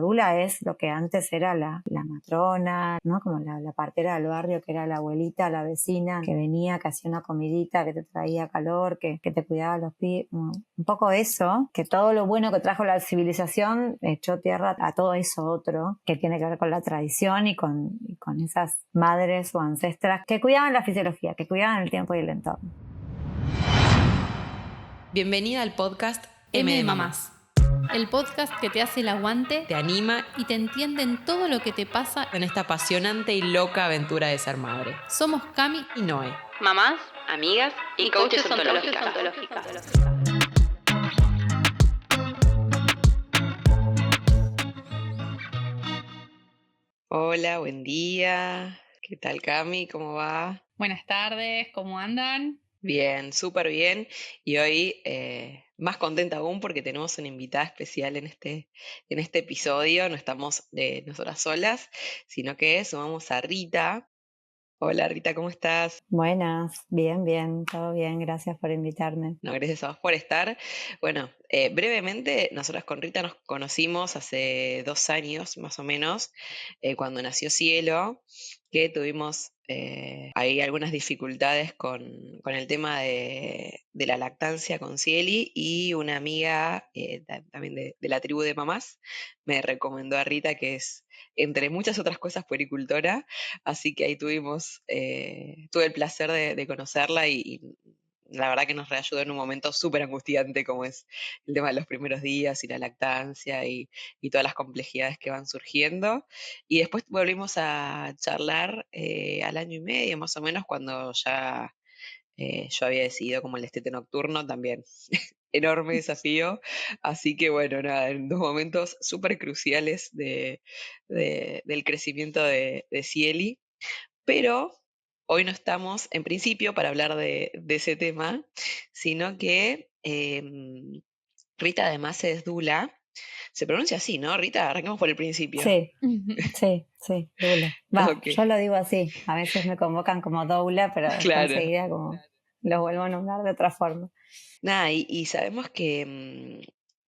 dula es lo que antes era la matrona, ¿no? Como la partera del barrio, que era la abuelita, la vecina, que venía, que hacía una comidita, que te traía calor, que te cuidaba los pies. Un poco eso, que todo lo bueno que trajo la civilización echó tierra a todo eso otro, que tiene que ver con la tradición y con esas madres o ancestras que cuidaban la fisiología, que cuidaban el tiempo y el entorno. Bienvenida al podcast M de Mamás. El podcast que te hace el aguante, Te anima y te entiende en todo lo que te pasa en esta apasionante y loca aventura de ser madre. Somos Cami Y Noé. mamás, Amigas y coaches ontológicas. Hola, buen día. ¿Qué tal, Cami? ¿Cómo va? Buenas tardes, ¿cómo andan? Bien, súper bien. Y hoy más contenta aún porque tenemos una invitada especial en este episodio. No estamos nosotras solas, sino que sumamos a Rita. Hola, Rita, ¿cómo estás? Buenas, bien, todo bien, gracias por invitarme. No, gracias a vos por estar. Bueno, brevemente, nosotras con Rita nos conocimos hace 2 años más o menos, cuando nació Cielo, que tuvimos ahí algunas dificultades con el tema de la lactancia con Cieli, y una amiga también de la tribu de mamás me recomendó a Rita, que es, entre muchas otras cosas, puericultora, así que ahí tuve el placer de conocerla y la verdad que nos reayudó en un momento súper angustiante como es el tema de los primeros días y la lactancia y todas las complejidades que van surgiendo. Y después volvimos a charlar al año y medio más o menos, cuando ya yo había decidido como el destete nocturno también. Enorme desafío. Así que bueno, nada, en 2 momentos súper cruciales del crecimiento de Cieli. Pero hoy no estamos, en principio, para hablar de ese tema, sino que Rita además es dula. Se pronuncia así, ¿no? Rita, arranquemos por el principio. Sí, doula. Ok, Yo lo digo así, a veces me convocan como doula, pero después claro. enseguida como lo vuelvo a nombrar de otra forma. Nada, y sabemos que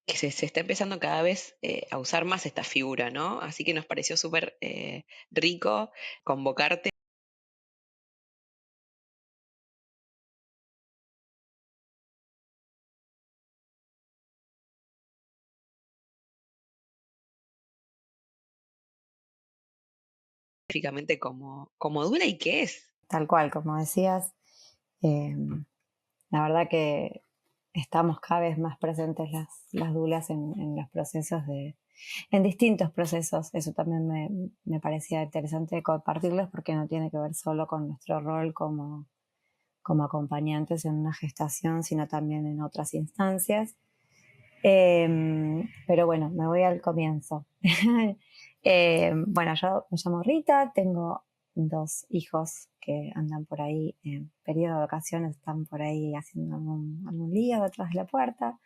se está empezando cada vez a usar más esta figura, ¿no? Así que nos pareció súper rico convocarte. Específicamente como dula y qué es. Tal cual, como decías, eh, la verdad que estamos cada vez más presentes las dulas en los procesos en distintos procesos. Eso también me parecía interesante compartirlos, porque no tiene que ver solo con nuestro rol como acompañantes en una gestación, sino también en otras instancias. Pero bueno, me voy al comienzo. Bueno, yo me llamo Rita, tengo 2 hijos que andan por ahí en periodo de vacaciones, están por ahí haciendo algún lío detrás de la puerta,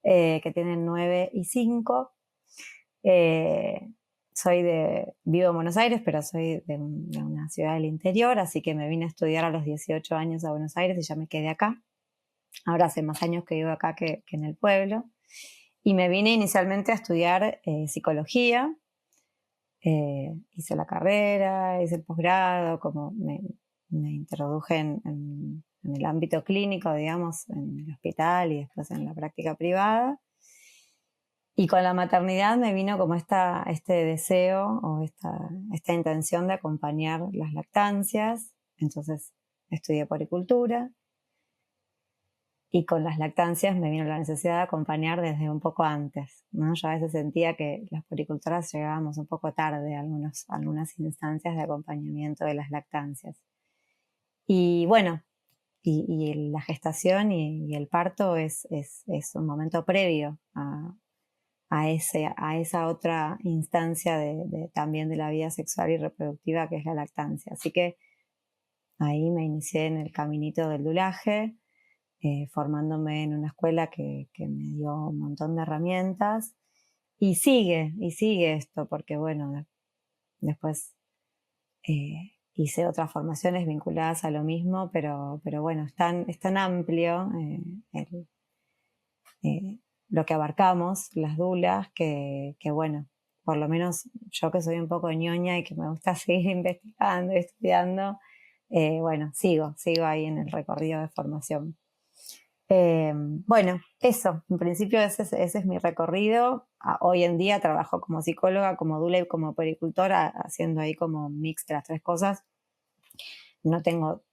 que tienen 9 y 5. Vivo en Buenos Aires, pero soy de una ciudad del interior, así que me vine a estudiar a los 18 años a Buenos Aires y ya me quedé acá. Ahora hace más años que vivo acá que en el pueblo. Y me vine inicialmente a estudiar psicología. Hice la carrera, hice el posgrado, como me introduje en el ámbito clínico, digamos, en el hospital y después en la práctica privada. Y con la maternidad me vino como este deseo o esta intención de acompañar las lactancias. Entonces estudié puericultura. Y con las lactancias me vino la necesidad de acompañar desde un poco antes, ¿no? Yo a veces sentía que las puericultoras llegábamos un poco tarde a algunas instancias de acompañamiento de las lactancias. Y bueno, y la gestación y el parto es un momento previo a esa otra instancia también de la vida sexual y reproductiva, que es la lactancia. Así que ahí me inicié en el caminito del dulaje, formándome en una escuela que me dio un montón de herramientas, y sigue esto, porque bueno, después hice otras formaciones vinculadas a lo mismo, pero bueno, es tan amplio lo que abarcamos las dulas, que bueno, por lo menos yo que soy un poco ñoña y que me gusta seguir investigando y estudiando, bueno, sigo ahí en el recorrido de formación. Bueno, eso, en principio ese es mi recorrido. Hoy en día trabajo como psicóloga, como doula y como puericultora, haciendo ahí como un mix de las tres cosas. No tengo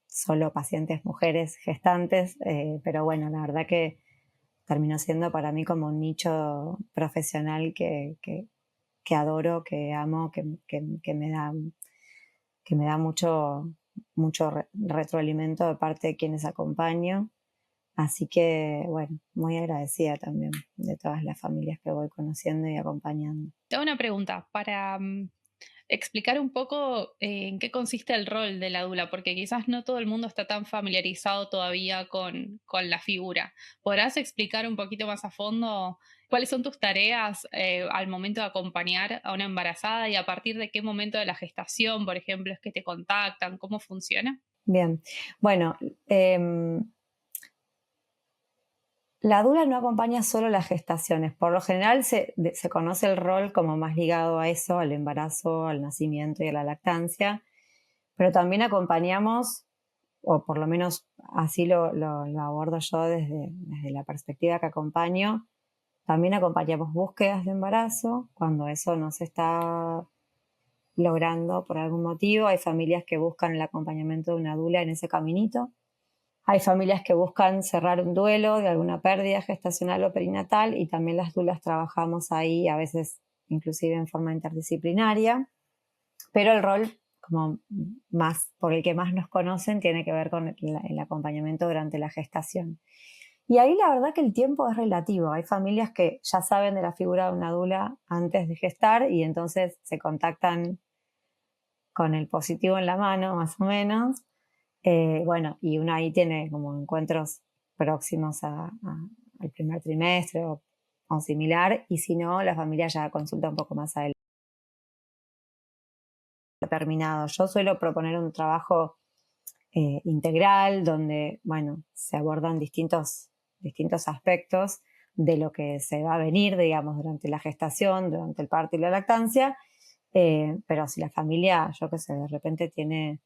solo pacientes mujeres gestantes, pero bueno, la verdad que terminó siendo para mí como un nicho profesional que adoro, que amo, que me da mucho retroalimento de parte de quienes acompaño. Así que, bueno, muy agradecida también de todas las familias que voy conociendo y acompañando. Te hago una pregunta para explicar un poco en qué consiste el rol de la dula, porque quizás no todo el mundo está tan familiarizado todavía con la figura. ¿Podrás explicar un poquito más a fondo cuáles son tus tareas al momento de acompañar a una embarazada y a partir de qué momento de la gestación, por ejemplo, es que te contactan? ¿Cómo funciona? Bien, bueno, la dula no acompaña solo las gestaciones. Por lo general se conoce el rol como más ligado a eso, al embarazo, al nacimiento y a la lactancia, pero también acompañamos, o por lo menos así lo abordo yo desde la perspectiva que acompaño, también acompañamos búsquedas de embarazo cuando eso no se está logrando por algún motivo. Hay familias que buscan el acompañamiento de una dula en ese caminito. Hay familias que buscan cerrar un duelo de alguna pérdida gestacional o perinatal y también las dulas trabajamos ahí, a veces inclusive en forma interdisciplinaria, pero el rol como más, por el que más nos conocen tiene que ver con el acompañamiento durante la gestación. Y ahí la verdad que el tiempo es relativo. Hay familias que ya saben de la figura de una dula antes de gestar y entonces se contactan con el positivo en la mano, más o menos. Bueno, y uno ahí tiene como encuentros próximos al primer trimestre o similar, y si no, la familia ya consulta un poco más adelante. Terminado. Yo suelo proponer un trabajo integral donde, bueno, se abordan distintos aspectos de lo que se va a venir, digamos, durante la gestación, durante el parto y la lactancia, pero si la familia, yo qué sé, de repente tiene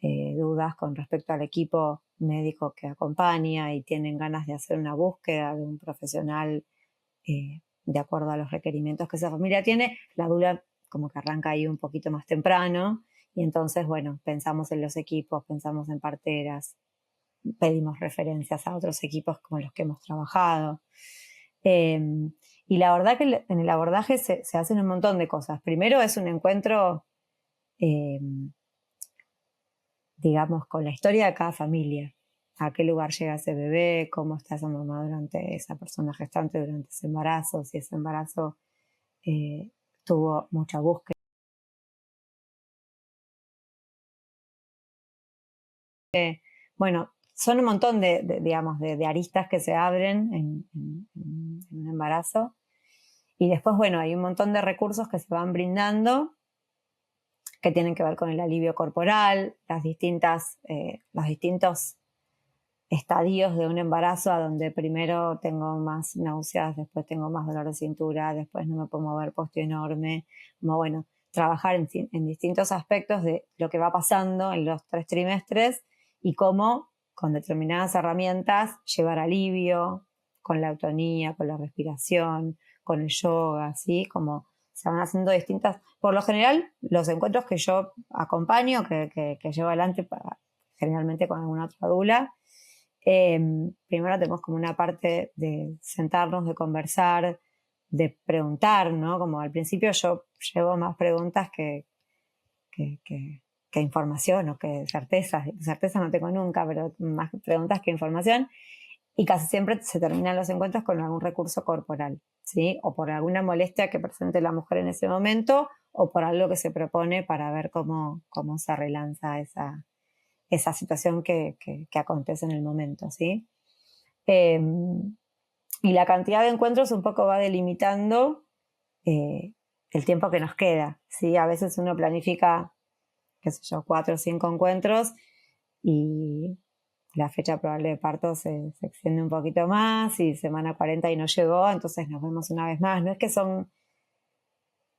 dudas con respecto al equipo médico que acompaña y tienen ganas de hacer una búsqueda de un profesional de acuerdo a los requerimientos que esa familia tiene, la dula como que arranca ahí un poquito más temprano y entonces, bueno, pensamos en los equipos, pensamos en parteras, pedimos referencias a otros equipos con los que hemos trabajado. Eh, y la verdad que en el abordaje se hacen un montón de cosas. Primero es un encuentro eh, digamos, con la historia de cada familia. A qué lugar llega ese bebé, cómo está esa mamá durante esa persona gestante, durante ese embarazo, si ese embarazo tuvo mucha búsqueda. Bueno, son un montón digamos, de aristas que se abren en un embarazo. Y después, bueno, hay un montón de recursos que se van brindando que tienen que ver con el alivio corporal, los distintos estadios de un embarazo a donde primero tengo más náuseas, después tengo más dolor de cintura, después no me puedo mover, puesto enorme, como bueno, trabajar en distintos aspectos de lo que va pasando en los 3 trimestres y cómo con determinadas herramientas llevar alivio, con la autonía, con la respiración, con el yoga, ¿sí? Como se van haciendo distintas, por lo general los encuentros que yo acompaño, que llevo adelante generalmente con alguna otra dula, primero tenemos como una parte de sentarnos, de conversar, de preguntar, ¿no? Como al principio yo llevo más preguntas que información o que certezas. Certeza no tengo nunca, pero más preguntas que información. Y casi siempre se terminan los encuentros con algún recurso corporal, ¿sí? O por alguna molestia que presente la mujer en ese momento o por algo que se propone para ver cómo se relanza esa situación que acontece en el momento, ¿sí? Y la cantidad de encuentros un poco va delimitando el tiempo que nos queda, ¿sí? A veces uno planifica, qué sé yo, 4 o 5 encuentros y la fecha probable de parto se extiende un poquito más y semana 40 y no llegó, entonces nos vemos una vez más. No es que son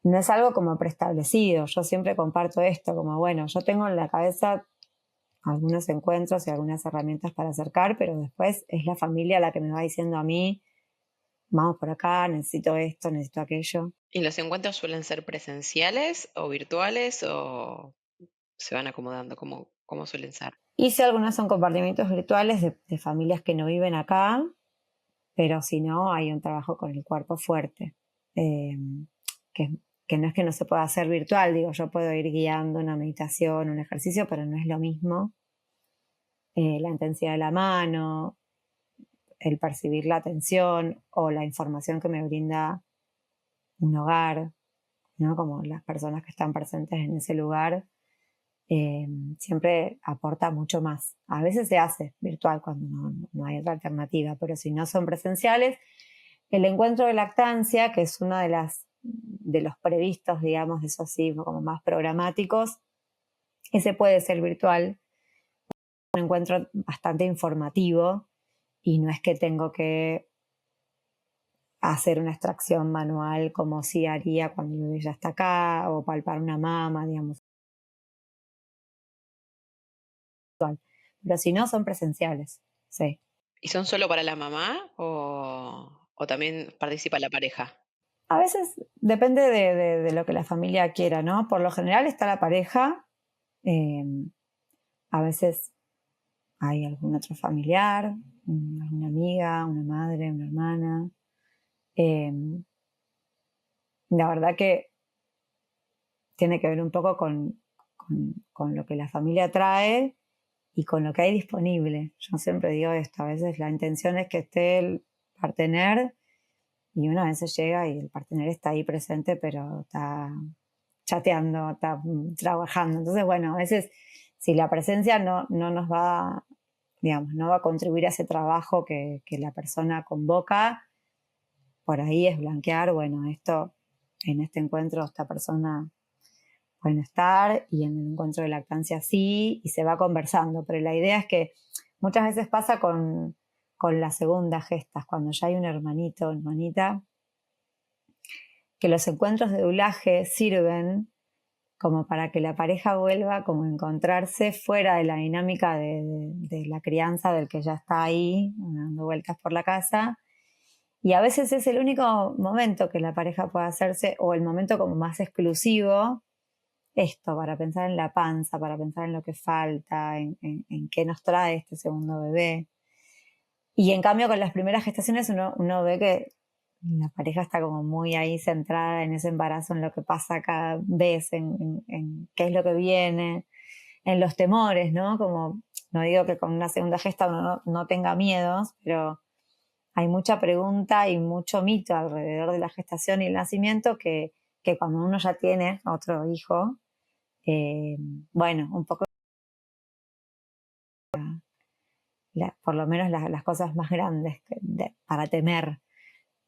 no es algo como preestablecido. Yo siempre comparto esto, como bueno, yo tengo en la cabeza algunos encuentros y algunas herramientas para acercar, pero después es la familia la que me va diciendo a mí, vamos por acá, necesito esto, necesito aquello. ¿Y los encuentros suelen ser presenciales o virtuales o se van acomodando? ¿Cómo suelen ser? Hice algunos son compartimientos virtuales de familias que no viven acá, pero si no, hay un trabajo con el cuerpo fuerte, eh, que, que no es que no se pueda hacer virtual, digo, yo puedo ir guiando una meditación, un ejercicio, pero no es lo mismo. La intensidad de la mano, el percibir la atención o la información que me brinda un hogar, ¿no? Como las personas que están presentes en ese lugar, siempre aporta mucho más. A veces se hace virtual cuando no hay otra alternativa, pero si no son presenciales, el encuentro de lactancia, que es uno de los previstos, digamos, de esos sí, como más programáticos, ese puede ser virtual, un encuentro bastante informativo y no es que tengo que hacer una extracción manual como si haría cuando el bebé ya está acá o palpar una mama, digamos. Pero si no, son presenciales, sí. ¿Y son solo para la mamá o también participa la pareja? A veces depende de lo que la familia quiera, ¿no? Por lo general está la pareja, eh, a veces hay algún otro familiar, alguna amiga, una madre, una hermana. Eh, la verdad que tiene que ver un poco con lo que la familia trae y con lo que hay disponible. Yo siempre digo esto, a veces la intención es que esté el partener y una vez llega y el partener está ahí presente, pero está chateando, está trabajando. Entonces, bueno, a veces si la presencia no nos va, digamos, no va a contribuir a ese trabajo que la persona convoca, por ahí es blanquear, bueno, esto, en este encuentro esta persona puede estar y en el encuentro de lactancia sí, y se va conversando, pero la idea es que muchas veces pasa con las segundas gestas, cuando ya hay un hermanito o hermanita, que los encuentros de doulaje sirven como para que la pareja vuelva como a encontrarse fuera de la dinámica de la crianza del que ya está ahí dando vueltas por la casa. Y a veces es el único momento que la pareja puede hacerse, o el momento como más exclusivo, esto, para pensar en la panza, para pensar en lo que falta, en qué nos trae este segundo bebé. Y en cambio con las primeras gestaciones uno ve que la pareja está como muy ahí centrada en ese embarazo, en lo que pasa cada vez, en qué es lo que viene, en los temores, ¿no? Como, no digo que con una segunda gesta uno no tenga miedos, pero hay mucha pregunta y mucho mito alrededor de la gestación y el nacimiento que cuando uno ya tiene otro hijo, bueno, un poco por lo menos las cosas más grandes para temer.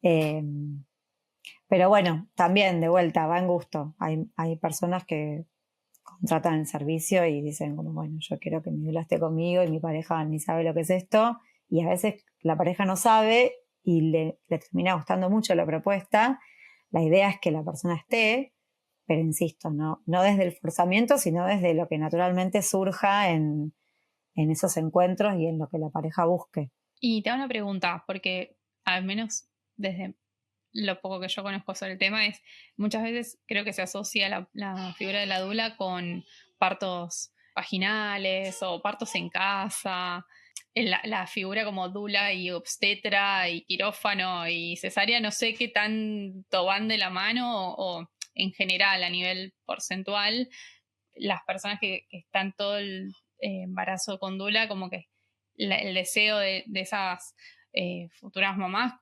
Eh, pero bueno, también de vuelta, va en gusto. Hay personas que contratan el servicio y dicen como, bueno, yo quiero que mi doula esté conmigo y mi pareja ni sabe lo que es esto. Y a veces la pareja no sabe y le termina gustando mucho la propuesta. La idea es que la persona esté, pero insisto, no desde el forzamiento, sino desde lo que naturalmente surja en esos encuentros y en lo que la pareja busque. Y te hago una pregunta, porque al menos desde lo poco que yo conozco sobre el tema es, muchas veces creo que se asocia la figura de la dula con partos vaginales o partos en casa. La figura como dula y obstetra y quirófano y cesárea, no sé qué tanto van de la mano o en general a nivel porcentual, las personas que están todo el embarazo con dula, como que el deseo de esas futuras mamás,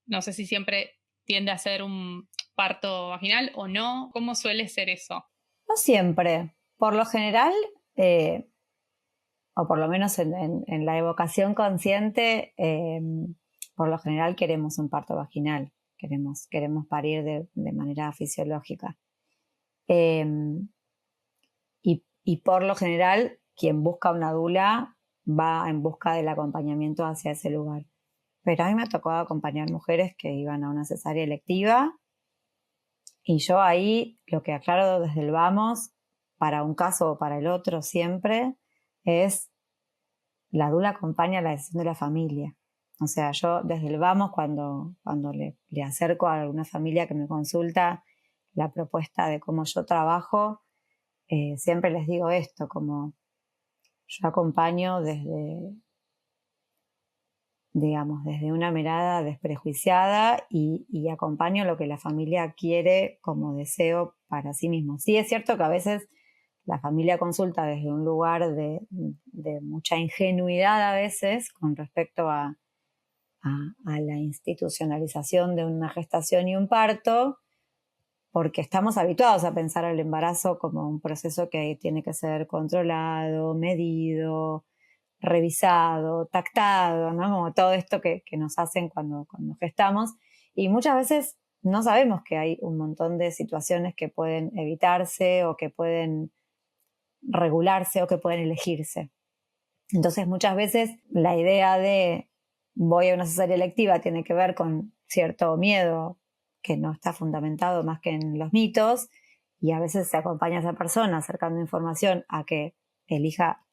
no sé si siempre tiende a ser un parto vaginal o no. ¿Cómo suele ser eso? No siempre. Por lo general, o por lo menos en la evocación consciente, por lo general queremos un parto vaginal. Queremos parir de manera fisiológica. Y por lo general, quien busca una dula va en busca del acompañamiento hacia ese lugar. Pero a mí me ha tocado acompañar mujeres que iban a una cesárea electiva Y yo ahí lo que aclaro desde el vamos, para un caso o para el otro siempre, es la dula acompaña la decisión de la familia. O sea, yo desde el vamos, cuando le acerco a alguna familia que me consulta la propuesta de cómo yo trabajo, siempre les digo esto, como yo acompaño desde, digamos, desde una mirada desprejuiciada y acompaño lo que la familia quiere como deseo para sí mismo. Sí es cierto que a veces la familia consulta desde un lugar de mucha ingenuidad a veces con respecto a la institucionalización de una gestación y un parto, porque estamos habituados a pensar el embarazo como un proceso que tiene que ser controlado, medido, revisado, tactado, ¿no? Como todo esto que nos hacen cuando gestamos. Y muchas veces no sabemos que hay un montón de situaciones que pueden evitarse o que pueden regularse o que pueden elegirse. Entonces muchas veces la idea de voy a una cesárea electiva tiene que ver con cierto miedo que no está fundamentado más que en los mitos, y a veces se acompaña a esa persona acercando información a que elija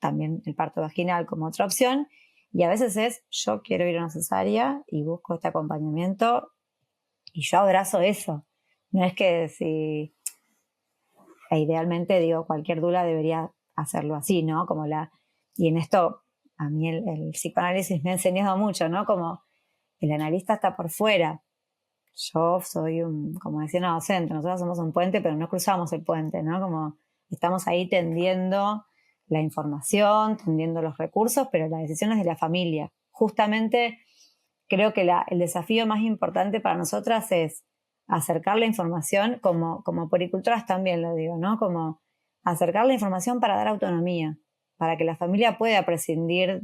también el parto vaginal como otra opción, y a veces es yo quiero ir a una cesárea y busco este acompañamiento y yo abrazo eso. No es que si idealmente digo cualquier dula debería hacerlo así, ¿no? Y en esto a mí el psicoanálisis me ha enseñado mucho, ¿no? Como el analista está por fuera. Yo soy como decía una docente, nosotros somos un puente, pero no cruzamos el puente, ¿no? Como estamos ahí tendiendo la información, tendiendo los recursos, pero la decisión es de la familia. Justamente creo que el desafío más importante para nosotras es acercar la información, como poricultoras también lo digo, ¿no? Como acercar la información para dar autonomía, para que la familia pueda prescindir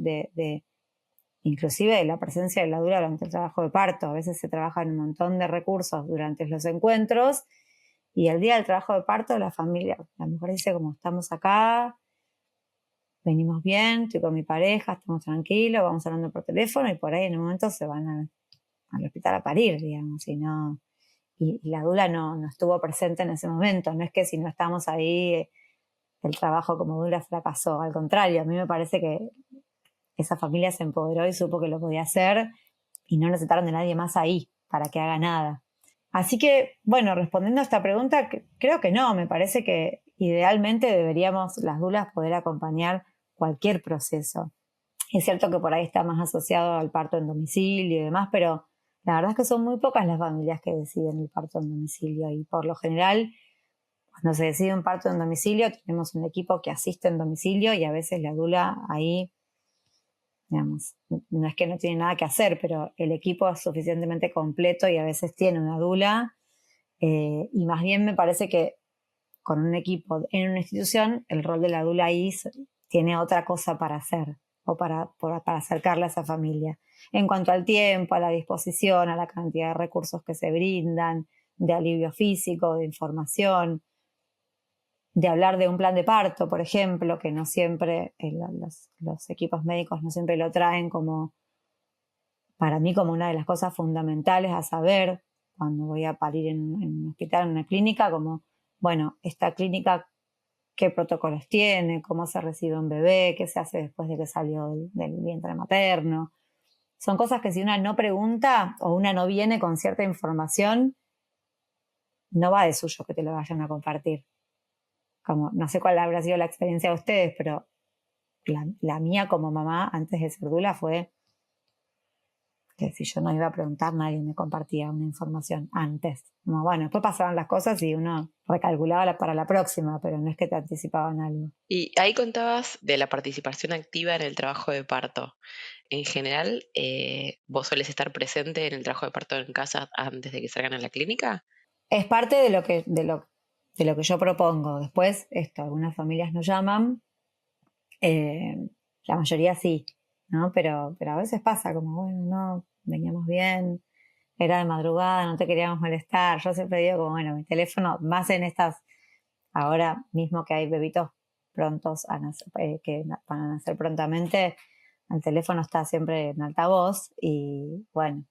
inclusive de la presencia de la dula durante el trabajo de parto. A veces se trabajan un montón de recursos durante los encuentros y el día del trabajo de parto la mujer dice como estamos acá, venimos bien, estoy con mi pareja, estamos tranquilos, vamos hablando por teléfono y por ahí en un momento se van al hospital a parir, digamos, y la dula no estuvo presente en ese momento. No es que si no estamos ahí el trabajo como dula fracasó, al contrario, a mí me parece que esa familia se empoderó y supo que lo podía hacer y no necesitaron de nadie más ahí para que haga nada. Así que, bueno, respondiendo a esta pregunta, creo que no, me parece que idealmente deberíamos las dulas poder acompañar cualquier proceso. Es cierto que por ahí está más asociado al parto en domicilio y demás, pero la verdad es que son muy pocas las familias que deciden el parto en domicilio y por lo general, cuando se decide un parto en domicilio, tenemos un equipo que asiste en domicilio y a veces la dula ahí, digamos, no es que no tiene nada que hacer, pero el equipo es suficientemente completo y a veces tiene una dula, y más bien me parece que con un equipo en una institución, el rol de la dula ahí tiene otra cosa para hacer o para acercarla a esa familia. En cuanto al tiempo, a la disposición, a la cantidad de recursos que se brindan, de alivio físico, de información, de hablar de un plan de parto, por ejemplo, que no siempre los equipos médicos no siempre lo traen como, para mí, como una de las cosas fundamentales a saber cuando voy a parir en un hospital, en una clínica, como, bueno, esta clínica, qué protocolos tiene, cómo se recibe un bebé, qué se hace después de que salió del vientre materno. Son cosas que si una no pregunta o una no viene con cierta información, no va de suyo que te lo vayan a compartir. Como, no sé cuál habrá sido la experiencia de ustedes, pero la mía como mamá antes de ser dula fue que si yo no iba a preguntar, nadie me compartía una información antes. Como, bueno, después pasaban las cosas y uno recalculaba para la próxima, pero no es que te anticipaban algo. Y ahí contabas de la participación activa en el trabajo de parto. En general, ¿vos sueles estar presente en el trabajo de parto en casa antes de que salgan a la clínica? Es parte de lo que yo propongo. Después, algunas familias nos llaman, la mayoría sí, ¿no? Pero a veces pasa como, bueno, no, veníamos bien, era de madrugada, no te queríamos molestar. Yo siempre digo como, bueno, mi teléfono, más en estas, ahora mismo que hay bebitos prontos que van a nacer prontamente, el teléfono está siempre en altavoz y bueno,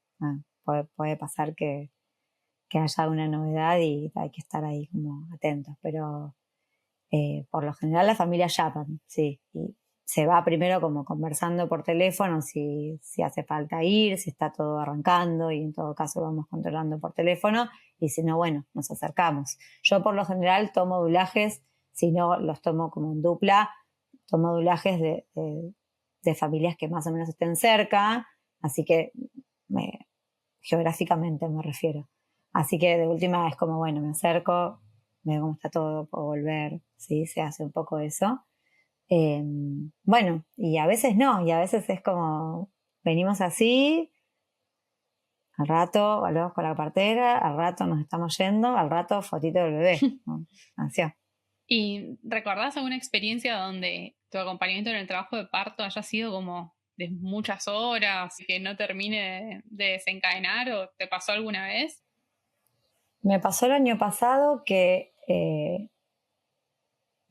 puede pasar que haya una novedad y hay que estar ahí como atentos. Pero por lo general la familia llaman, sí. Y se va primero como conversando por teléfono si hace falta ir, si está todo arrancando y en todo caso vamos controlando por teléfono y si no, bueno, nos acercamos. Yo por lo general tomo dublajes, si no los tomo como en dupla, tomo dublajes de familias que más o menos estén cerca, así que geográficamente me refiero. Así que de última es como, bueno, me acerco, veo cómo está todo, puedo volver, ¿sí? Se hace un poco eso. Bueno, y a veces no, y a veces es como, venimos así, al rato volvemos con la partera, al rato nos estamos yendo, al rato fotito del bebé, ¿no? Así. ¿Y recordás alguna experiencia donde tu acompañamiento en el trabajo de parto haya sido como de muchas horas y que no termine de desencadenar o te pasó alguna vez? Me pasó el año pasado que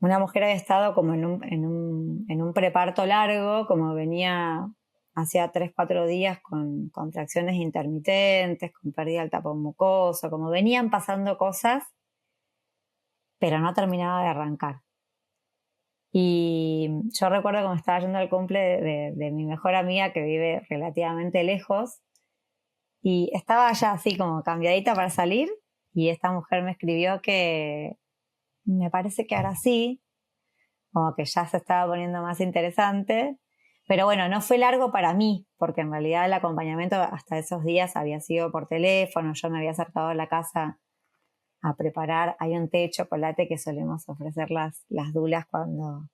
una mujer había estado como en un preparto largo, como venía hacía 3, 4 días con contracciones intermitentes, con pérdida del tapón mucoso, como venían pasando cosas, pero no terminaba de arrancar. Y yo recuerdo cómo estaba yendo al cumple de mi mejor amiga que vive relativamente lejos y estaba ya así como cambiadita para salir y esta mujer me escribió que me parece que ahora sí, como que ya se estaba poniendo más interesante, pero bueno, no fue largo para mí, porque en realidad el acompañamiento hasta esos días había sido por teléfono, yo me había acercado a la casa a preparar, hay un té de chocolate que solemos ofrecer las dulas cuando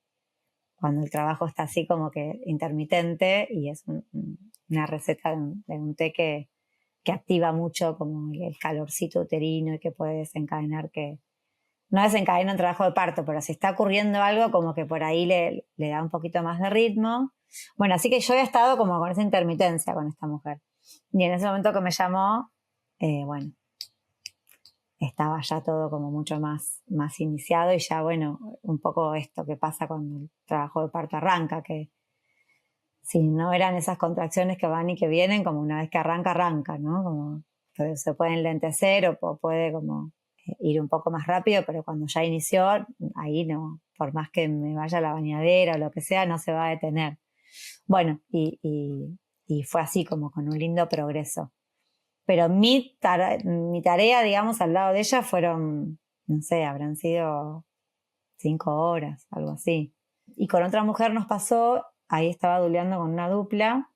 el trabajo está así como que intermitente y es una receta de un té que activa mucho como el calorcito uterino y que puede desencadenar que no desencadena un trabajo de parto, pero si está ocurriendo algo como que por ahí le da un poquito más de ritmo. Bueno, así que yo había estado como con esa intermitencia con esta mujer. Y en ese momento que me llamó, bueno, estaba ya todo como mucho más iniciado y ya, bueno, un poco esto que pasa cuando el trabajo de parto arranca, que si no eran esas contracciones que van y que vienen, como una vez que arranca, ¿no? Como se puede enlentecer o puede como ir un poco más rápido, pero cuando ya inició, ahí no, por más que me vaya a la bañadera o lo que sea, no se va a detener. Bueno, y fue así como con un lindo progreso. Pero mi tarea, digamos, al lado de ella fueron, no sé, habrán sido 5 horas, algo así. Y con otra mujer nos pasó, ahí estaba duleando con una dupla,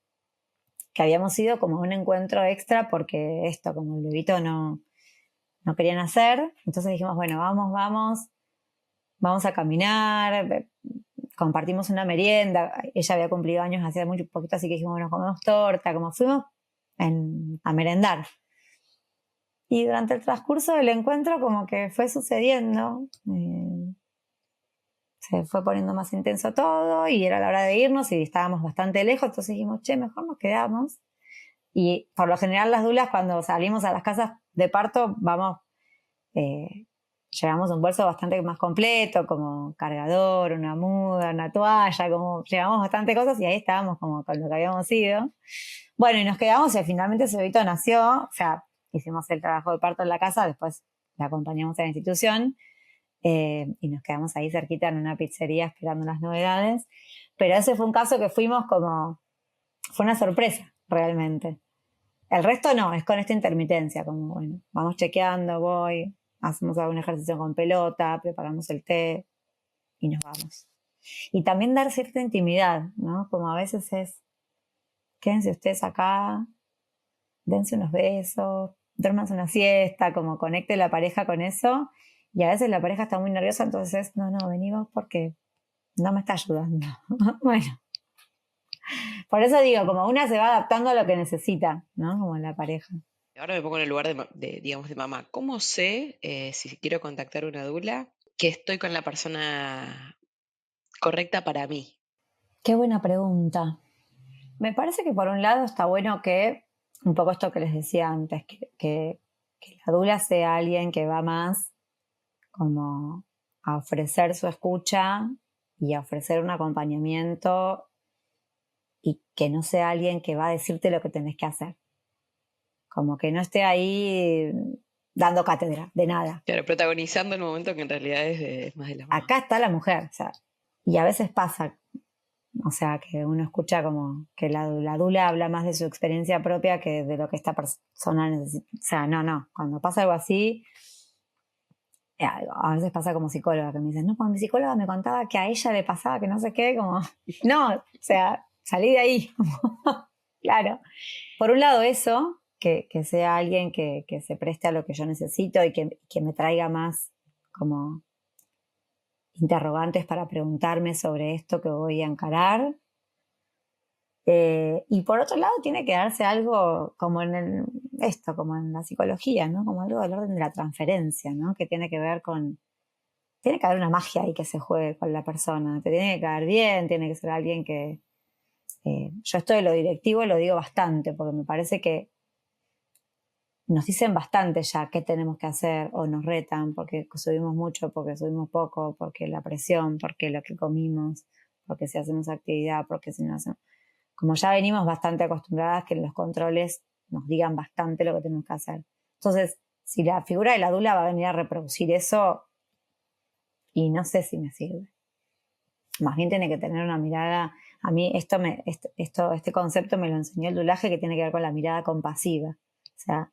que habíamos ido como a un encuentro extra porque esto, como el bebito no querían hacer. Entonces dijimos, bueno, vamos a caminar, compartimos una merienda. Ella había cumplido años hacía muy poquito, así que dijimos, bueno, comemos torta, como fuimos a merendar. Y durante el transcurso del encuentro como que fue sucediendo, se fue poniendo más intenso todo y era la hora de irnos y estábamos bastante lejos, entonces dijimos, che, mejor nos quedamos. Y por lo general las dulas cuando salimos a las casas de parto llevamos un bolso bastante más completo, como cargador, una muda, una toalla, como llevamos bastante cosas y ahí estábamos como con lo que habíamos ido. Bueno, y nos quedamos y finalmente ese bebito nació, o sea, hicimos el trabajo de parto en la casa, después la acompañamos a la institución y nos quedamos ahí cerquita en una pizzería esperando las novedades. Pero ese fue un caso que fuimos como, fue una sorpresa realmente. El resto no, es con esta intermitencia, como bueno, vamos chequeando, hacemos algún ejercicio con pelota, preparamos el té y nos vamos. Y también dar cierta intimidad, ¿no? Como a veces es, quédense ustedes acá, dense unos besos, duérmanse una siesta, como conecte la pareja con eso. Y a veces la pareja está muy nerviosa, entonces, no, venimos porque no me está ayudando. Bueno, por eso digo, como una se va adaptando a lo que necesita, ¿no? Como la pareja. Ahora me pongo en el lugar digamos, de mamá. ¿Cómo sé si quiero contactar una dula que estoy con la persona correcta para mí? Qué buena pregunta. Me parece que por un lado está bueno que, un poco esto que les decía antes, que la dula sea alguien que va más como a ofrecer su escucha y a ofrecer un acompañamiento y que no sea alguien que va a decirte lo que tenés que hacer. Como que no esté ahí dando cátedra, de nada. Claro, protagonizando el momento que en realidad es más de la mamá. Acá está la mujer, o sea, y a veces pasa, o sea, que uno escucha como que la dula habla más de su experiencia propia que de lo que esta persona necesita. O sea, no, cuando pasa algo así, a veces pasa como psicóloga, que me dicen, no, cuando mi psicóloga me contaba que a ella le pasaba que no sé qué, como, no, o sea, salí de ahí, claro. Por un lado eso, que sea alguien que se preste a lo que yo necesito y que me traiga más como interrogantes para preguntarme sobre esto que voy a encarar. Y por otro lado tiene que darse algo como como en la psicología, ¿no? Como algo del orden de la transferencia, ¿no? Que tiene que ver con... Tiene que haber una magia ahí que se juegue con la persona. Te tiene que caer bien, tiene que ser alguien que... yo esto de lo directivo lo digo bastante, porque me parece que nos dicen bastante ya qué tenemos que hacer o nos retan porque subimos mucho, porque subimos poco, porque la presión, porque lo que comimos, porque si hacemos actividad, porque si no hacemos... Como ya venimos bastante acostumbradas que en los controles nos digan bastante lo que tenemos que hacer. Entonces, si la figura de la dula va a venir a reproducir eso, y no sé si me sirve. Más bien tiene que tener una mirada... A mí este concepto me lo enseñó el dulaje, que tiene que ver con la mirada compasiva. O sea,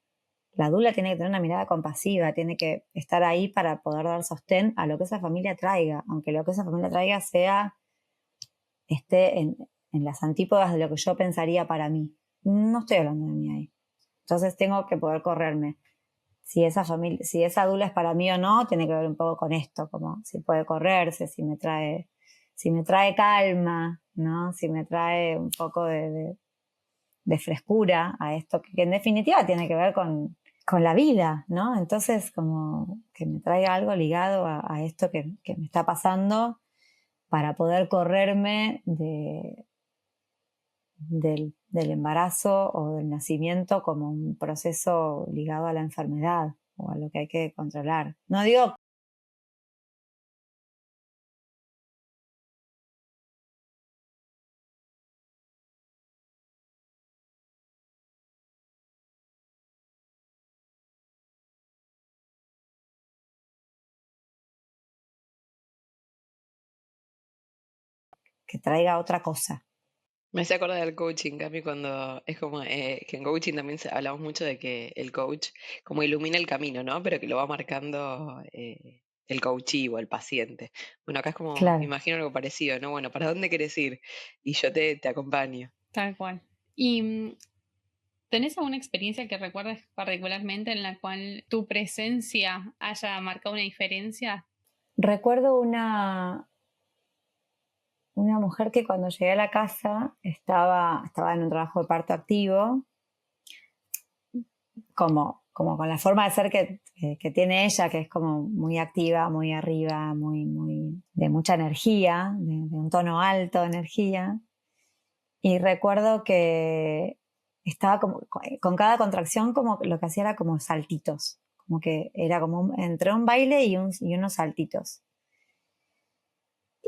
la dula tiene que tener una mirada compasiva, tiene que estar ahí para poder dar sostén a lo que esa familia traiga, aunque lo que esa familia traiga esté en las antípodas de lo que yo pensaría para mí. No estoy hablando de mí ahí. Entonces tengo que poder correrme. Si esa dula es para mí o no, tiene que ver un poco con esto, como si puede correrse, si me trae calma, ¿no? Si me trae un poco de frescura a esto, que en definitiva tiene que ver con la vida, ¿no? Entonces, como que me traiga algo ligado a esto que me está pasando para poder correrme del embarazo o del nacimiento como un proceso ligado a la enfermedad o a lo que hay que controlar. No digo que traiga otra cosa. Me hace acordar del coaching, Cami, cuando es como que en coaching también hablamos mucho de que el coach como ilumina el camino, ¿no? Pero que lo va marcando el coachee o el paciente. Bueno, acá es como, me Claro. imagino algo parecido, ¿no? Bueno, ¿para dónde querés ir? Y yo te acompaño. Tal cual. ¿Y tenés alguna experiencia que recuerdes particularmente en la cual tu presencia haya marcado una diferencia? Recuerdo una mujer que cuando llegué a la casa estaba en un trabajo de parto activo, como con la forma de ser que tiene ella, que es como muy activa, muy arriba, muy de mucha energía, de un tono alto de energía. Y recuerdo que estaba como, con cada contracción, como lo que hacía era como saltitos, como que era como entre un baile y unos saltitos.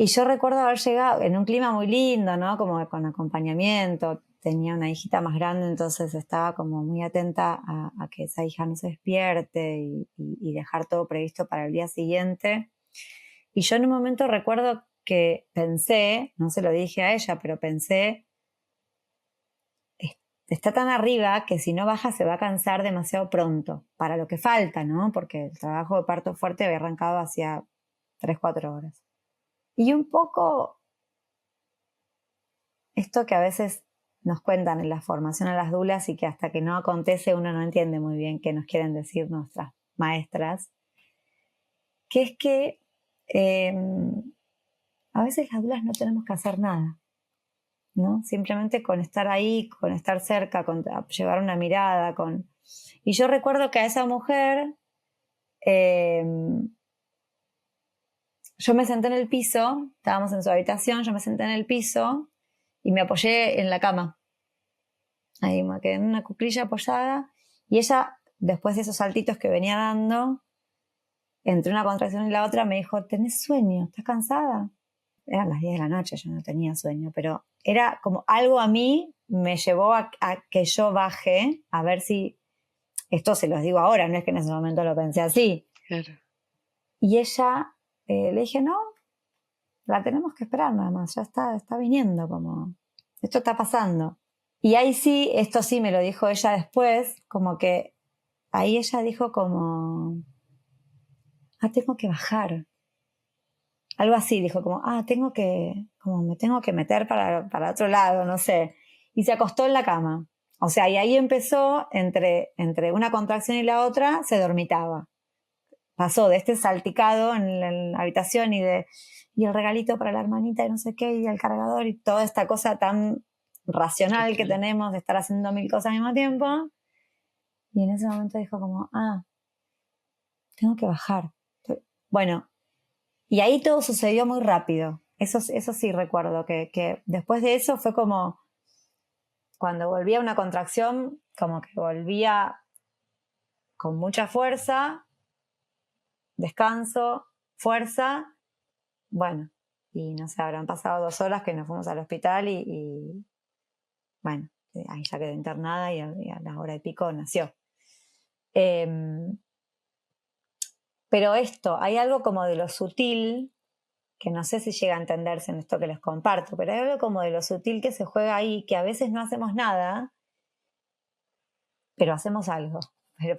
Y yo recuerdo haber llegado en un clima muy lindo, ¿no? Como con acompañamiento. Tenía una hijita más grande, entonces estaba como muy atenta a que esa hija no se despierte y dejar todo previsto para el día siguiente. Y yo en un momento recuerdo que pensé, no se lo dije a ella, pero pensé, está tan arriba que si no baja se va a cansar demasiado pronto para lo que falta, ¿no? Porque el trabajo de parto fuerte había arrancado hacía 3-4 horas. Y un poco esto que a veces nos cuentan en la formación a las dulas y que hasta que no acontece uno no entiende muy bien qué nos quieren decir nuestras maestras, que es que a veces las dulas no tenemos que hacer nada, ¿no? Simplemente con estar ahí, con estar cerca, con llevar una mirada, Y yo recuerdo que a esa mujer yo me senté en el piso, estábamos en su habitación, yo me senté en el piso y me apoyé en la cama. Ahí me quedé en una cuclilla apoyada y ella, después de esos saltitos que venía dando, entre una contracción y la otra me dijo, ¿tenés sueño? ¿Estás cansada? Eran las 10 de la noche, yo no tenía sueño, pero era como algo a mí me llevó a que yo baje a ver si Esto se los digo ahora, no es que en ese momento lo pensé así. Claro. Y ella, le dije, no, la tenemos que esperar nada más, ya está viniendo, como, esto está pasando. Y ahí sí, esto sí me lo dijo ella después, como que ahí ella dijo como, tengo que bajar. Algo así, dijo como, como me tengo que meter para otro lado, no sé. Y se acostó en la cama. O sea, y ahí empezó, entre una contracción y la otra, se dormitaba. Pasó de este salticado en la habitación y el regalito para la hermanita y no sé qué, y el cargador y toda esta cosa tan racional que tenemos de estar haciendo 1000 cosas al mismo tiempo. Y en ese momento dijo como, tengo que bajar. Bueno, y ahí todo sucedió muy rápido. Eso sí recuerdo, que después de eso fue como, cuando volvía una contracción, como que volvía con mucha fuerza, descanso, fuerza, bueno, y no sé, habrán pasado 2 horas que nos fuimos al hospital y bueno, ahí ya quedé internada y a la hora y pico nació. Pero hay algo como de lo sutil, que no sé si llega a entenderse en esto que les comparto, pero hay algo como de lo sutil que se juega ahí, que a veces no hacemos nada, pero hacemos algo.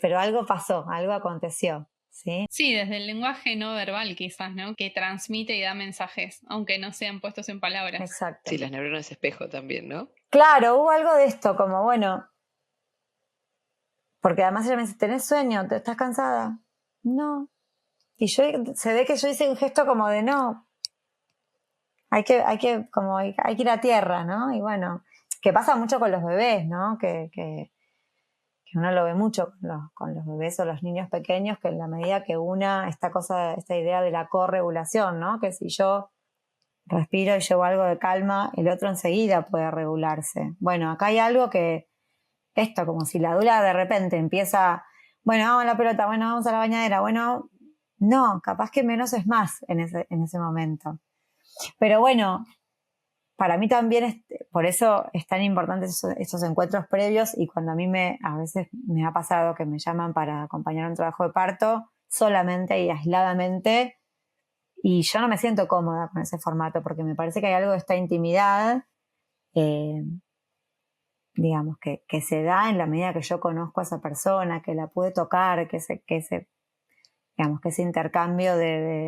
Pero algo pasó, algo aconteció, ¿sí? Sí, desde el lenguaje no verbal quizás, ¿no? Que transmite y da mensajes, aunque no sean puestos en palabras. Exacto. Sí, las neuronas espejo también, ¿no? Claro, hubo algo de esto, como bueno, porque además ella me dice, ¿tenés sueño? ¿Estás cansada? No. Y se ve que yo hice un gesto como de no, hay que ir a tierra, ¿no? Y bueno, que pasa mucho con los bebés, ¿no? Que uno lo ve mucho con los bebés o los niños pequeños, que en la medida que esta idea de la corregulación, ¿no? Que si yo respiro y llevo algo de calma, el otro enseguida puede regularse. Bueno, acá hay algo como si la dula de repente empieza, bueno, vamos a la pelota, bueno, vamos a la bañadera, bueno, no, capaz que menos es más en ese momento. Pero bueno, para mí también por eso es tan importante esos encuentros previos, y cuando a veces me ha pasado que me llaman para acompañar un trabajo de parto solamente y aisladamente, y yo no me siento cómoda con ese formato porque me parece que hay algo de esta intimidad, digamos, que se da en la medida que yo conozco a esa persona, que la pude tocar, que ese intercambio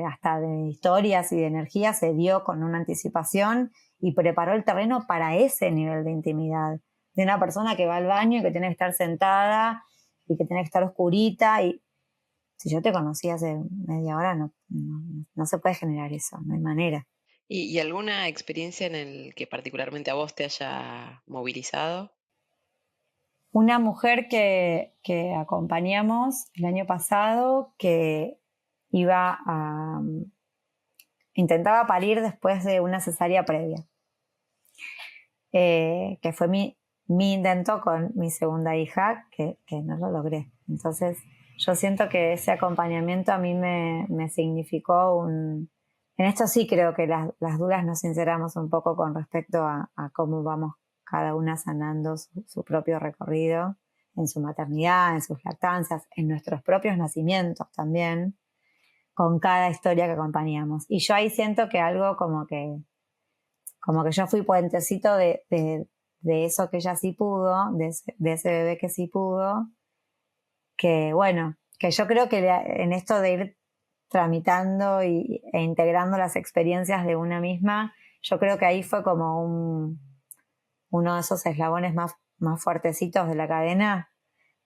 hasta de historias y de energía se dio con una anticipación y preparó el terreno para ese nivel de intimidad, de una persona que va al baño y que tiene que estar sentada y que tiene que estar oscurita, y si yo te conocí hace media hora no se puede generar eso, no hay manera. ¿Y alguna experiencia en el que particularmente a vos te haya movilizado? Una mujer que acompañamos el año pasado, que intentaba parir después de una cesárea previa, que fue mi intento con mi segunda hija, que no lo logré. Entonces yo siento que ese acompañamiento a mí me significó en esto sí creo que las dudas nos sinceramos un poco con respecto a cómo vamos cada una sanando su propio recorrido en su maternidad, en sus lactancias, en nuestros propios nacimientos también, con cada historia que acompañamos. Y yo ahí siento que algo como que yo fui puentecito de eso que ella sí pudo, de ese bebé que sí pudo, que bueno, que yo creo que en esto de ir tramitando e integrando las experiencias de una misma, yo creo que ahí fue como uno de esos eslabones más fuertecitos de la cadena.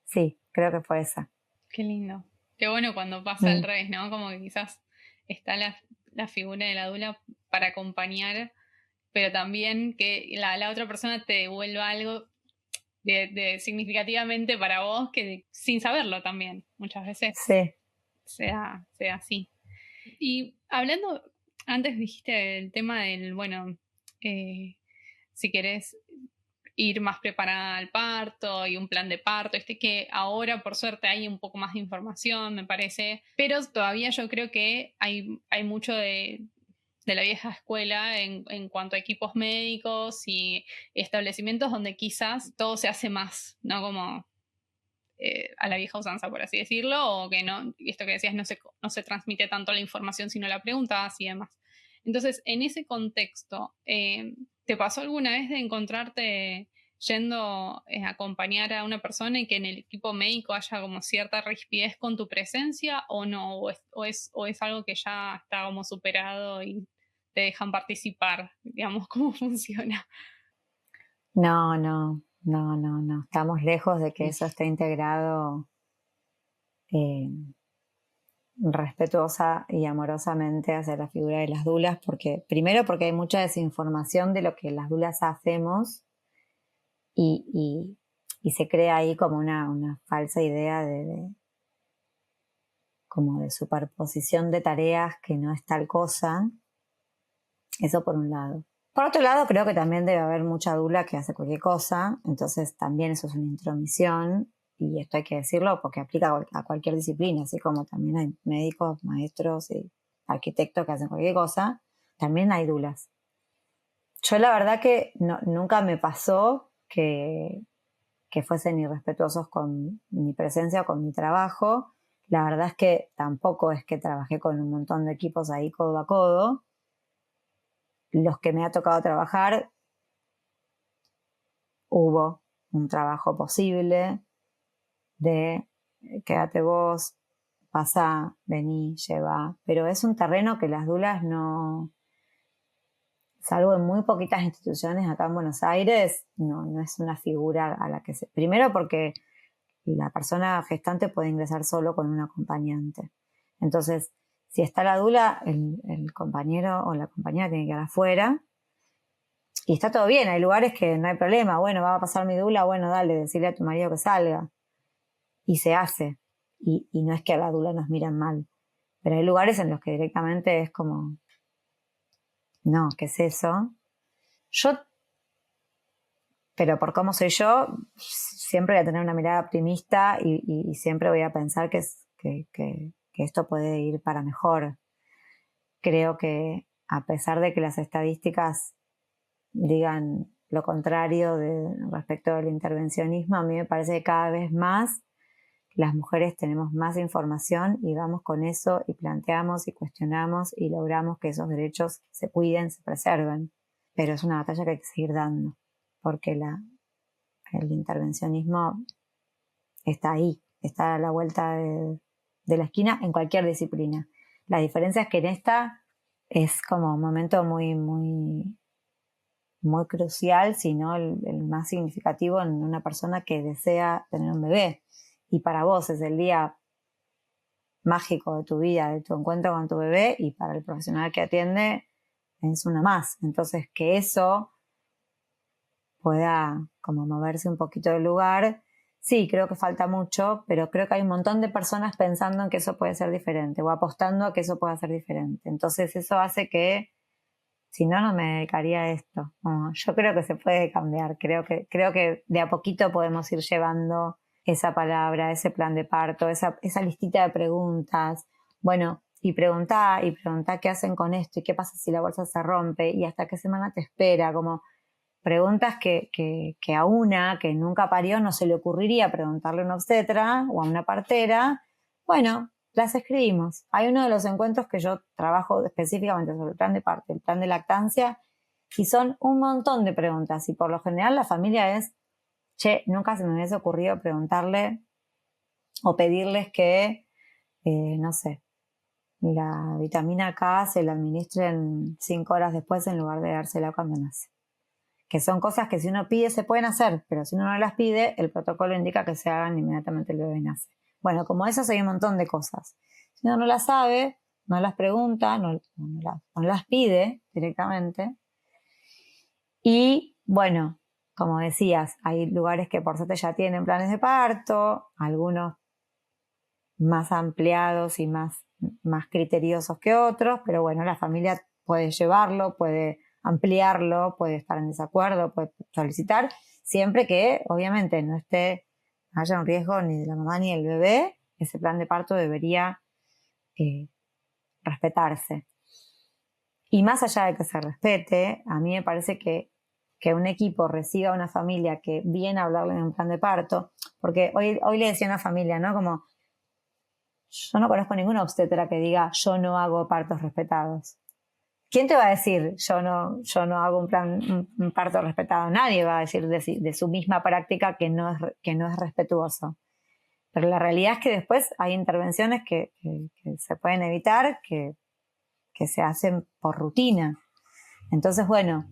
Sí, creo que fue esa. Qué lindo. Qué bueno cuando pasa al revés, ¿no? Como que quizás está la figura de la dula para acompañar, pero también que la otra persona te devuelva algo de significativamente para vos, que sin saberlo también, muchas veces Sí. sea así. Y hablando, antes dijiste el tema del, bueno, si querés ir más preparada al parto y un plan de parto, que ahora por suerte hay un poco más de información, me parece, pero todavía yo creo que hay mucho de la vieja escuela en cuanto a equipos médicos y establecimientos donde quizás todo se hace más, ¿no? Como a la vieja usanza, por así decirlo, o que no, esto que decías, no se transmite tanto la información, sino la preguntas y demás. Entonces, en ese contexto, ¿te pasó alguna vez de encontrarte yendo a acompañar a una persona y que en el equipo médico haya como cierta rispidez con tu presencia o no? ¿O es algo que ya está como superado y te dejan participar? Digamos, ¿cómo funciona? No, no, no, no, no. Estamos lejos de que eso esté integrado eh, respetuosa y amorosamente hacia la figura de las dulas, primero porque hay mucha desinformación de lo que las dulas hacemos y, y se crea ahí como una falsa idea como de superposición de tareas que no es tal cosa. Eso por un lado. Por otro lado, creo que también debe haber mucha dula que hace cualquier cosa, entonces también eso es una intromisión, y esto hay que decirlo porque aplica a cualquier disciplina, así como también hay médicos, maestros y arquitectos que hacen cualquier cosa, también hay dulas. Yo la verdad que nunca me pasó que fuesen irrespetuosos con mi presencia o con mi trabajo. La verdad es que tampoco es que trabajé con un montón de equipos ahí codo a codo. Los que me ha tocado trabajar, hubo un trabajo posible de quédate vos, pasá, vení, llevá. Pero es un terreno que las dulas no, salvo en muy poquitas instituciones acá en Buenos Aires, no es una figura a la que se... Primero porque la persona gestante puede ingresar solo con un acompañante. Entonces, si está la dula, el compañero o la compañera tiene que quedar afuera. Y está todo bien, hay lugares que no hay problema. Bueno, va a pasar mi dula, bueno, dale, decirle a tu marido que salga. Y se hace. Y no es que a la dula nos miran mal. Pero hay lugares en los que directamente es como, no, ¿qué es eso? Pero por cómo soy yo, siempre voy a tener una mirada optimista y siempre voy a pensar que esto puede ir para mejor. Creo que a pesar de que las estadísticas digan lo contrario respecto del intervencionismo, a mí me parece que cada vez más las mujeres tenemos más información y vamos con eso y planteamos y cuestionamos y logramos que esos derechos se cuiden, se preserven. Pero es una batalla que hay que seguir dando, porque el intervencionismo está ahí, está a la vuelta de la esquina en cualquier disciplina. La diferencia es que en esta es como un momento muy, muy, muy crucial, si no el más significativo en una persona que desea tener un bebé. Y para vos es el día mágico de tu vida, de tu encuentro con tu bebé, y para el profesional que atiende es una más. Entonces, que eso pueda como moverse un poquito del lugar, sí, creo que falta mucho, pero creo que hay un montón de personas pensando en que eso puede ser diferente o apostando a que eso pueda ser diferente. Entonces eso hace que, si no, no me dedicaría a esto. No, yo creo que se puede cambiar, creo que de a poquito podemos ir llevando esa palabra, ese plan de parto, esa listita de preguntas. Bueno, y preguntá qué hacen con esto y qué pasa si la bolsa se rompe y hasta qué semana te espera, como preguntas que a una que nunca parió no se le ocurriría preguntarle a una obstetra o a una partera. Bueno, las escribimos. Hay uno de los encuentros que yo trabajo específicamente sobre el plan de parto, el plan de lactancia, y son un montón de preguntas. Y por lo general la familia es, nunca se me hubiese ocurrido preguntarle o pedirles que, no sé, la vitamina K se la administren 5 horas después en lugar de dársela cuando nace. Que son cosas que si uno pide se pueden hacer, pero si uno no las pide, el protocolo indica que se hagan inmediatamente el bebé nace. Bueno, como eso hay un montón de cosas. Si uno no las sabe, no las pregunta, no las pide directamente. Y bueno, como decías, hay lugares que por suerte ya tienen planes de parto, algunos más ampliados y más criteriosos que otros, pero bueno, la familia puede llevarlo, puede ampliarlo, puede estar en desacuerdo, puede solicitar, siempre que obviamente no haya un riesgo ni de la mamá ni del bebé. Ese plan de parto debería respetarse. Y más allá de que se respete, a mí me parece que que un equipo reciba a una familia que viene a hablarle de un plan de parto, porque hoy le decía a una familia, ¿no? Como, yo no conozco ninguna obstetra que diga, yo no hago partos respetados. ¿Quién te va a decir, yo no hago un parto respetado? Nadie va a decir de su misma práctica que no es respetuoso. Pero la realidad es que después hay intervenciones que se pueden evitar, que se hacen por rutina. Entonces, bueno,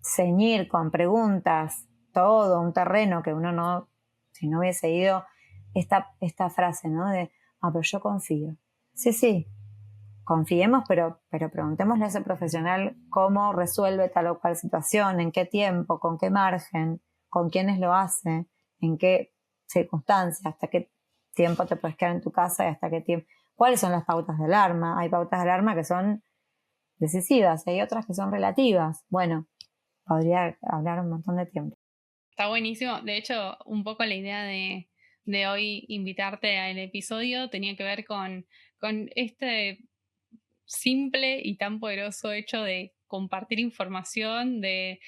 ceñir con preguntas todo un terreno que uno no, si no hubiese ido, esta frase, ¿no? Pero yo confío. Sí, confiemos, pero preguntémosle a ese profesional cómo resuelve tal o cual situación, en qué tiempo, con qué margen, con quiénes lo hace, en qué circunstancias, hasta qué tiempo te puedes quedar en tu casa y hasta qué tiempo. ¿Cuáles son las pautas de alarma? Hay pautas de alarma que son decisivas y hay otras que son relativas. Bueno, podría hablar un montón de tiempo. Está buenísimo. De hecho, un poco la idea de hoy invitarte al episodio tenía que ver con este simple y tan poderoso hecho de compartir información, de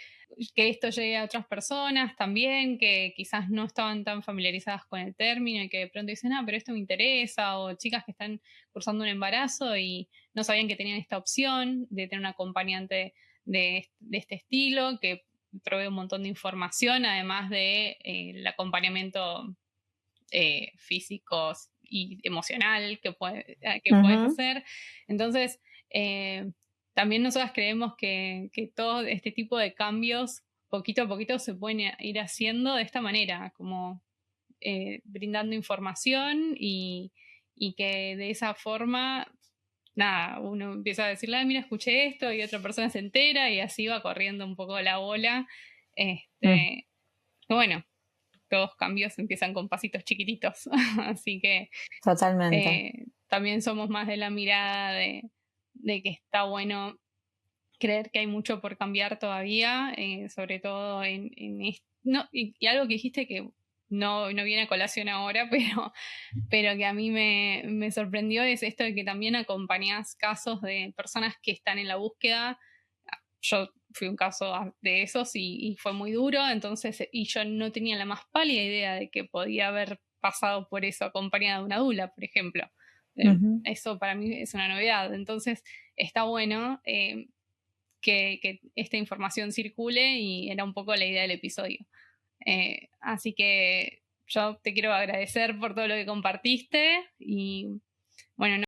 que esto llegue a otras personas también, que quizás no estaban tan familiarizadas con el término y que de pronto dicen, pero esto me interesa, o chicas que están cursando un embarazo y no sabían que tenían esta opción de tener un acompañante de este estilo, que provee un montón de información, además de el acompañamiento físico y emocional que puedes hacer. Entonces, también nosotras creemos que todo este tipo de cambios, poquito a poquito, se pueden ir haciendo de esta manera, como brindando información y que de esa forma, nada, uno empieza a decirle, mira, escuché esto, y otra persona se entera, y así va corriendo un poco la bola. Bueno, todos cambios empiezan con pasitos chiquititos, así que totalmente. También somos más de la mirada de que está bueno creer que hay mucho por cambiar todavía, sobre todo y algo que dijiste que no viene a colación ahora, pero que a mí me sorprendió es esto de que también acompañás casos de personas que están en la búsqueda. Yo fui un caso de esos y fue muy duro, entonces, y yo no tenía la más pálida idea de que podía haber pasado por eso acompañada de una dula, por ejemplo. Eso para mí es una novedad, entonces está bueno que esta información circule, y era un poco la idea del episodio. Así que yo te quiero agradecer por todo lo que compartiste y bueno, no.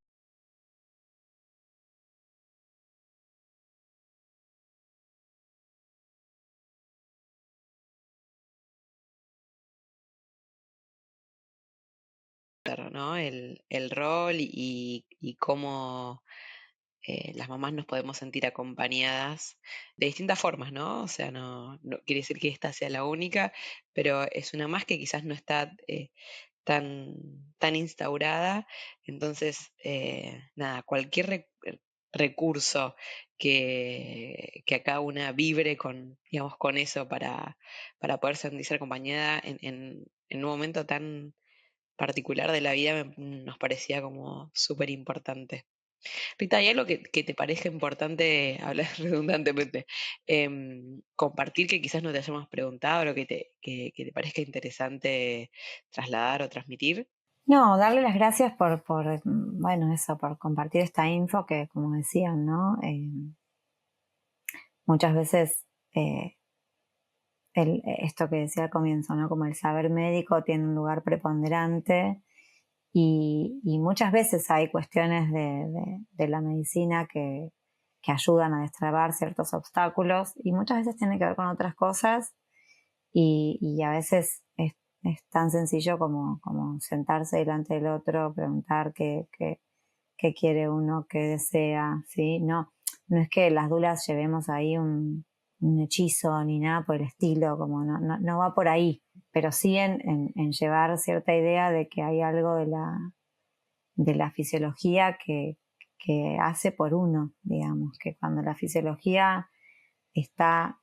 ¿No? El rol y cómo las mamás nos podemos sentir acompañadas de distintas formas, ¿no? O sea, no quiere decir que esta sea la única, pero es una más que quizás no está tan instaurada. Entonces, nada, cualquier recurso que acá una vibre con, digamos, con eso para poder sentirse acompañada en un momento tan particular de la vida nos parecía como súper importante. Rita, ¿hay algo que te parezca importante, hablar redundantemente, compartir que quizás no te hayamos preguntado, o que te parezca interesante trasladar o transmitir? No, darle las gracias bueno, eso, por compartir esta info que, como decían, ¿no? Muchas veces esto que decía al comienzo, ¿no? Como el saber médico tiene un lugar preponderante y muchas veces hay cuestiones de la medicina que ayudan a destrabar ciertos obstáculos y muchas veces tiene que ver con otras cosas y a veces es tan sencillo como sentarse delante del otro, preguntar qué quiere uno, qué desea, ¿sí? No es que las dulas llevemos ahí un hechizo ni nada por el estilo, como no va por ahí, pero sí en llevar cierta idea de que hay algo de la fisiología que hace por uno, digamos, que cuando la fisiología está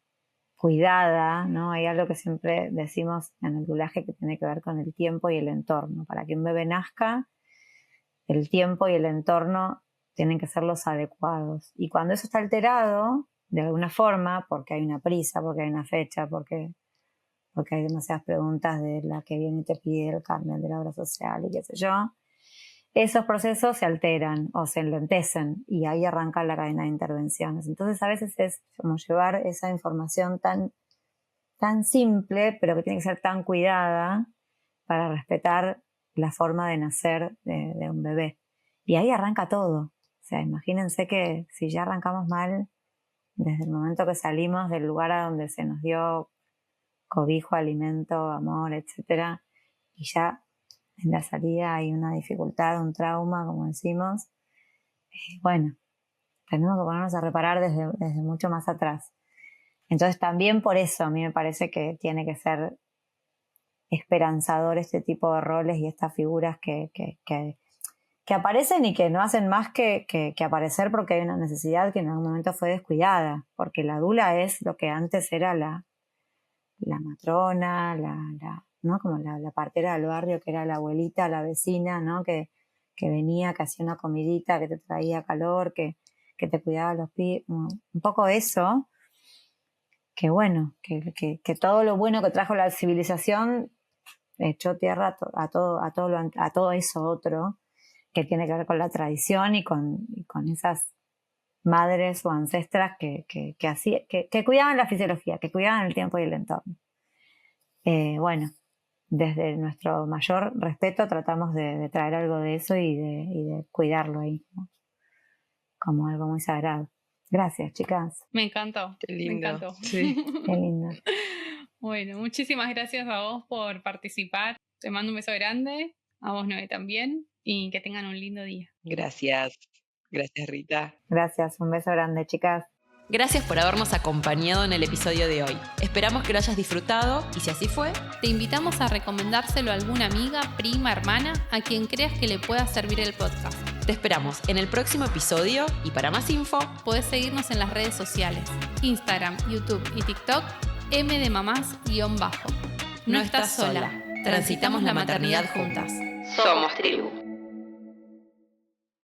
cuidada, ¿no? Hay algo que siempre decimos en el dulaje que tiene que ver con el tiempo y el entorno. Para que un bebé nazca, el tiempo y el entorno tienen que ser los adecuados. Y cuando eso está alterado, de alguna forma, porque hay una prisa, porque hay una fecha, porque hay demasiadas preguntas de la que viene y te pide el carnet de la obra social y qué sé yo, esos procesos se alteran o se enlentecen y ahí arranca la cadena de intervenciones. Entonces a veces es como llevar esa información tan simple, pero que tiene que ser tan cuidada para respetar la forma de nacer de un bebé. Y ahí arranca todo. O sea, imagínense que si ya arrancamos mal, desde el momento que salimos del lugar a donde se nos dio cobijo, alimento, amor, etcétera, y ya en la salida hay una dificultad, un trauma, como decimos, bueno, tenemos que ponernos a reparar desde mucho más atrás. Entonces también por eso a mí me parece que tiene que ser esperanzador este tipo de roles y estas figuras que aparecen y que no hacen más que aparecer porque hay una necesidad que en algún momento fue descuidada, porque la dula es lo que antes era la matrona, ¿no? Como la partera del barrio, que era la abuelita, la vecina, ¿no? Que venía, que hacía una comidita, que te traía calor, que te cuidaba los pies, un poco eso, que bueno, que todo lo bueno que trajo la civilización echó tierra a todo eso otro, que tiene que ver con la tradición y con esas madres o ancestras que cuidaban la fisiología, que cuidaban el tiempo y el entorno. Bueno, desde nuestro mayor respeto tratamos de traer algo de eso y de cuidarlo ahí, ¿no? Como algo muy sagrado. Gracias, chicas. Me encantó. Qué lindo. Me encantó. Sí. Qué lindo. Bueno, muchísimas gracias a vos por participar. Te mando un beso grande, a vos, Noé, también, y que tengan un lindo día. Gracias. Gracias, Rita. Gracias, un beso grande, chicas. Gracias por habernos acompañado en el episodio de hoy. Esperamos que lo hayas disfrutado y si así fue, te invitamos a recomendárselo a alguna amiga, prima, hermana, a quien creas que le pueda servir el podcast. te esperamos en el próximo episodio y para más info, podés seguirnos en las redes sociales, Instagram, YouTube y TikTok, @mdemamás_. No estás sola, transitamos la maternidad juntas. somos tribu.